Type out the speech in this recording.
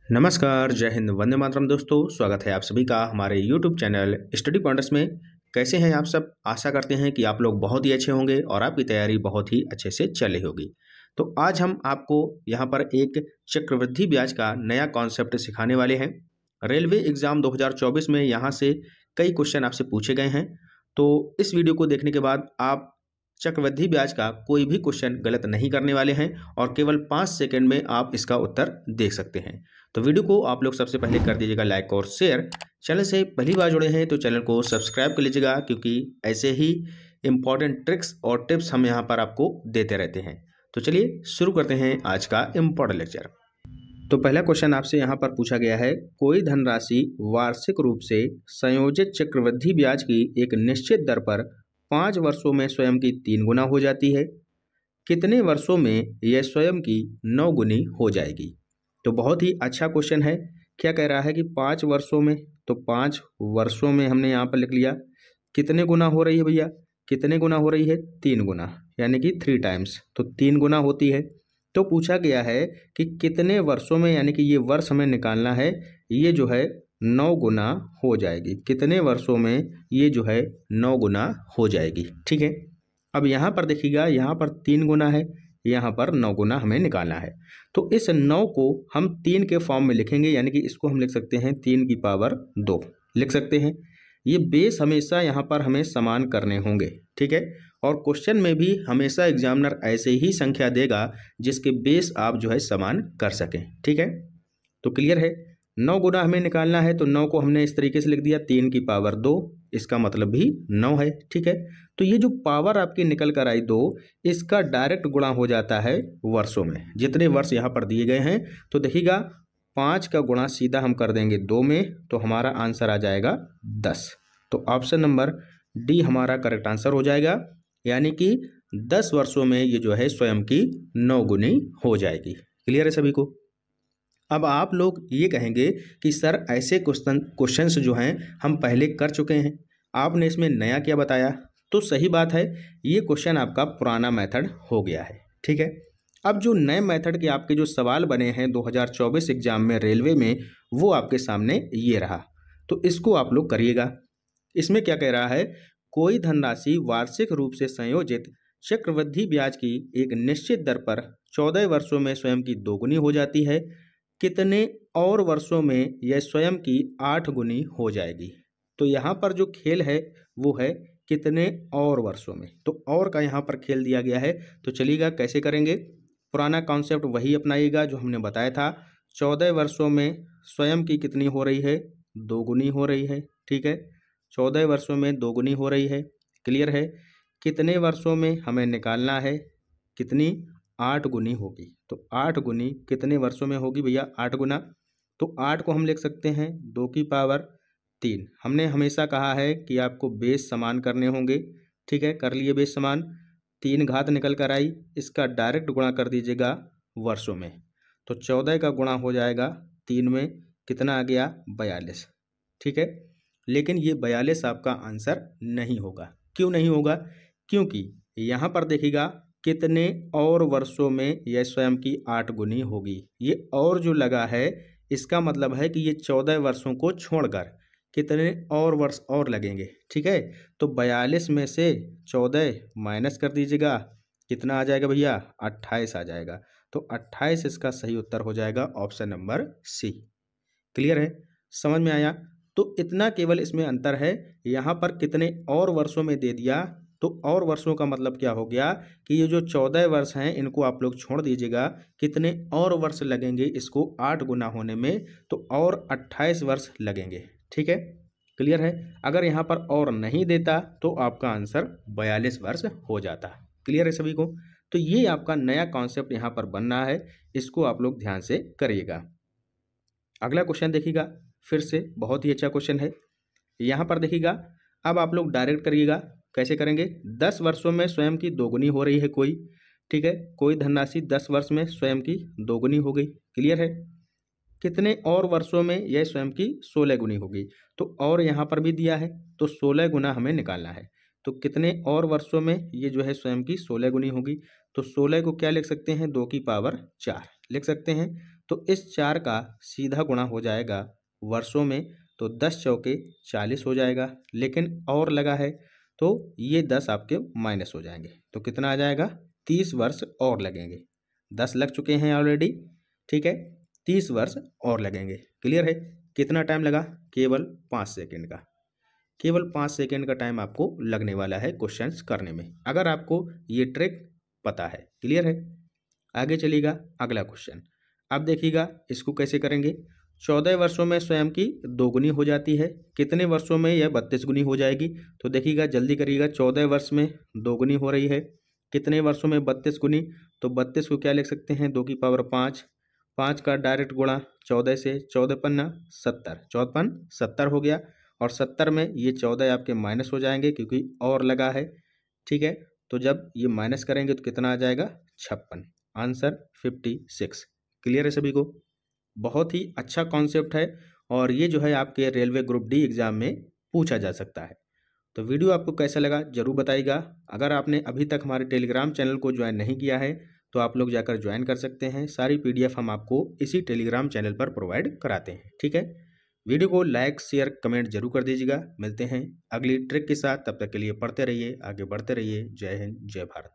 नमस्कार, जय हिंद, वंदे मातरम दोस्तों। स्वागत है आप सभी का हमारे YouTube चैनल स्टडी पॉइंट्स में। कैसे हैं आप सब? आशा करते हैं कि आप लोग बहुत ही अच्छे होंगे और आपकी तैयारी बहुत ही अच्छे से चल रही होगी। तो आज हम आपको यहाँ पर एक चक्रवृद्धि ब्याज का नया कॉन्सेप्ट सिखाने वाले हैं। रेलवे एग्ज़ाम 2024 में यहाँ से कई क्वेश्चन आपसे पूछे गए हैं। तो इस वीडियो को देखने के बाद आप चक्रवृद्धि ब्याज का कोई भी क्वेश्चन गलत नहीं करने वाले हैं और केवल 5 सेकंड में आप इसका उत्तर देख सकते हैं। तो वीडियो को आप लोग सबसे पहले कर दीजिएगा लाइक और शेयर। चैनल से पहली बार जुड़े हैं तो चैनल को सब्सक्राइब कर लीजिएगा, क्योंकि ऐसे ही इम्पॉर्टेंट ट्रिक्स और टिप्स हम यहाँ पर आपको देते रहते हैं। तो चलिए शुरू करते हैं आज का इम्पॉर्टेंट लेक्चर। तो पहला क्वेश्चन आपसे यहाँ पर पूछा गया है, कोई धनराशि वार्षिक रूप से संयोजित चक्रवृद्धि ब्याज की एक निश्चित दर पर 5 वर्षों में स्वयं की 3 गुना हो जाती है, कितने वर्षों में यह स्वयं की 9 गुनी हो जाएगी? तो बहुत ही अच्छा क्वेश्चन है। क्या कह रहा है कि 5 वर्षों में, तो 5 वर्षों में हमने यहाँ पर लिख लिया। कितने गुना हो रही है भैया? कितने गुना हो रही है? 3 गुना, यानी कि 3 टाइम्स, तो 3 गुना होती है। तो पूछा गया है कि कितने वर्षों में, यानी कि ये वर्ष हमें निकालना है, ये जो है 9 गुना हो जाएगी। कितने वर्षों में ये जो है 9 गुना हो जाएगी। ठीक है, अब यहाँ पर देखिएगा, यहाँ पर 3 गुना है, यहाँ पर 9 गुना हमें निकालना है। तो इस 9 को हम 3 के फॉर्म में लिखेंगे, यानी कि इसको हम लिख सकते हैं 3 की पावर 2 लिख सकते हैं। ये बेस हमेशा यहाँ पर हमें समान करने होंगे। ठीक है, और क्वेश्चन में भी हमेशा एग्जामिनर ऐसे ही संख्या देगा जिसके बेस आप जो है समान कर सकें। ठीक है, तो क्लियर है। 9 गुना हमें निकालना है, तो 9 को हमने इस तरीके से लिख दिया 3 की पावर 2, इसका मतलब भी 9 है। ठीक है, तो ये जो पावर आपकी निकल कर आई 2, इसका डायरेक्ट गुणा हो जाता है वर्षों में, जितने वर्ष यहाँ पर दिए गए हैं। तो देखिएगा, 5 का गुणा सीधा हम कर देंगे 2 में, तो हमारा आंसर आ जाएगा 10। तो ऑप्शन नंबर डी हमारा करेक्ट आंसर हो जाएगा, यानी कि 10 वर्षों में ये जो है स्वयं की 9 गुनी हो जाएगी। क्लियर है सभी को? अब आप लोग ये कहेंगे कि सर ऐसे क्वेश्चंस जो हैं हम पहले कर चुके हैं, आपने इसमें नया क्या बताया? तो सही बात है, ये क्वेश्चन आपका पुराना मेथड हो गया है। ठीक है, अब जो नए मेथड के आपके जो सवाल बने हैं 2024 एग्जाम में रेलवे में, वो आपके सामने ये रहा। तो इसको आप लोग करिएगा। इसमें क्या कह रहा है, कोई धनराशि वार्षिक रूप से संयोजित चक्रवृद्धि ब्याज की एक निश्चित दर पर 14 वर्षों में स्वयं की 2 गुनी हो जाती है, कितने और वर्षों में यह स्वयं की 8 गुनी हो जाएगी? तो यहाँ पर जो खेल है वो है कितने और वर्षों में। तो और का यहाँ पर खेल दिया गया है। तो चलिएगा कैसे करेंगे, पुराना कॉन्सेप्ट वही अपनाइएगा जो हमने बताया था। 14 वर्षों में स्वयं की कितनी हो रही है? 2 गुनी हो रही है। ठीक है, 14 वर्षों में 2 गुनी हो रही है। क्लियर है। कितने वर्षों में हमें निकालना है, कितनी? 8 गुनी होगी। तो 8 गुनी कितने वर्षों में होगी भैया? 8 गुना, तो 8 को हम लिख सकते हैं 2 की पावर 3। हमने हमेशा कहा है कि आपको बेस समान करने होंगे। ठीक है, कर लिए बेस समान। 3 घात निकल कर आई, इसका डायरेक्ट गुणा कर दीजिएगा वर्षों में। तो 14 का गुणा हो जाएगा 3 में, कितना आ गया? 42। ठीक है, लेकिन ये 42 आपका आंसर नहीं होगा। क्यों नहीं होगा? क्योंकि यहाँ पर देखिएगा, कितने और वर्षों में यह स्वयं की 8 गुनी होगी। ये और जो लगा है, इसका मतलब है कि ये 14 वर्षों को छोड़कर कितने और वर्ष और लगेंगे। ठीक है, तो 42 में से 14 माइनस कर दीजिएगा, कितना आ जाएगा भैया? 28 आ जाएगा। तो 28 इसका सही उत्तर हो जाएगा, ऑप्शन नंबर सी। क्लियर है, समझ में आया? तो इतना केवल इसमें अंतर है, यहाँ पर कितने और वर्षों में दे दिया, तो और वर्षों का मतलब क्या हो गया कि ये जो 14 वर्ष हैं इनको आप लोग छोड़ दीजिएगा, कितने और वर्ष लगेंगे इसको 8 गुना होने में, तो और 28 वर्ष लगेंगे। ठीक है, क्लियर है। अगर यहाँ पर और नहीं देता तो आपका आंसर 42 वर्ष हो जाता। क्लियर है सभी को? तो ये आपका नया कॉन्सेप्ट यहाँ पर बन रहा है, इसको आप लोग ध्यान से करिएगा। अगला क्वेश्चन देखिएगा, फिर से बहुत ही अच्छा क्वेश्चन है। यहाँ पर देखिएगा, अब आप लोग डायरेक्ट करिएगा। कैसे करेंगे? 10 वर्षों में स्वयं की 2 गुनी हो रही है कोई। ठीक है, कोई धनराशि 10 वर्ष में स्वयं की 2 गुनी हो गई। क्लियर है। कितने और वर्षों में यह स्वयं की 16 गुनी होगी? तो और यहाँ पर भी दिया है, तो 16 गुना हमें निकालना है। तो कितने और वर्षों में ये जो है स्वयं की 16 गुनी होगी? तो 16 को क्या लिख सकते हैं? 2 की पावर 4 लिख सकते हैं। तो इस 4 का सीधा गुणा हो जाएगा वर्षों में, तो 10 चौके 40 हो जाएगा, लेकिन और लगा है तो ये 10 आपके माइनस हो जाएंगे, तो कितना आ जाएगा 30 वर्ष और लगेंगे। 10 लग चुके हैं ऑलरेडी, ठीक है, 30 वर्ष और लगेंगे। क्लियर है? कितना टाइम लगा? केवल 5 सेकेंड का, केवल 5 सेकेंड का टाइम आपको लगने वाला है क्वेश्चंस करने में, अगर आपको ये ट्रिक पता है। क्लियर है? आगे चलिएगा अगला क्वेश्चन। अब देखिएगा इसको कैसे करेंगे। 14 वर्षों में स्वयं की 2 गुनी हो जाती है, कितने वर्षों में यह 32 गुनी हो जाएगी? तो देखिएगा जल्दी करिएगा, 14 वर्ष में 2 गुनी हो रही है, कितने वर्षों में 32 गुनी? तो 32 को क्या लिख सकते हैं 2 की पावर 5, 5 का डायरेक्ट गुणा 14 से, 14 पन्ना 70, 14 पन 70 हो गया, और 70 में ये 14 आपके माइनस हो जाएंगे क्योंकि और लगा है, ठीक है। तो जब ये माइनस करेंगे तो कितना आ जाएगा 56, आंसर 56। क्लियर है सभी को? बहुत ही अच्छा कॉन्सेप्ट है और ये जो है आपके रेलवे ग्रुप डी एग्जाम में पूछा जा सकता है। तो वीडियो आपको कैसा लगा जरूर बताइएगा। अगर आपने अभी तक हमारे टेलीग्राम चैनल को ज्वाइन नहीं किया है तो आप लोग जाकर ज्वाइन कर सकते हैं, सारी PDF हम आपको इसी टेलीग्राम चैनल पर प्रोवाइड कराते हैं, ठीक है। वीडियो को लाइक शेयर कमेंट जरूर कर दीजिएगा। मिलते हैं अगली ट्रिक के साथ, तब तक के लिए पढ़ते रहिए, आगे बढ़ते रहिए। जय हिंद, जय भारत।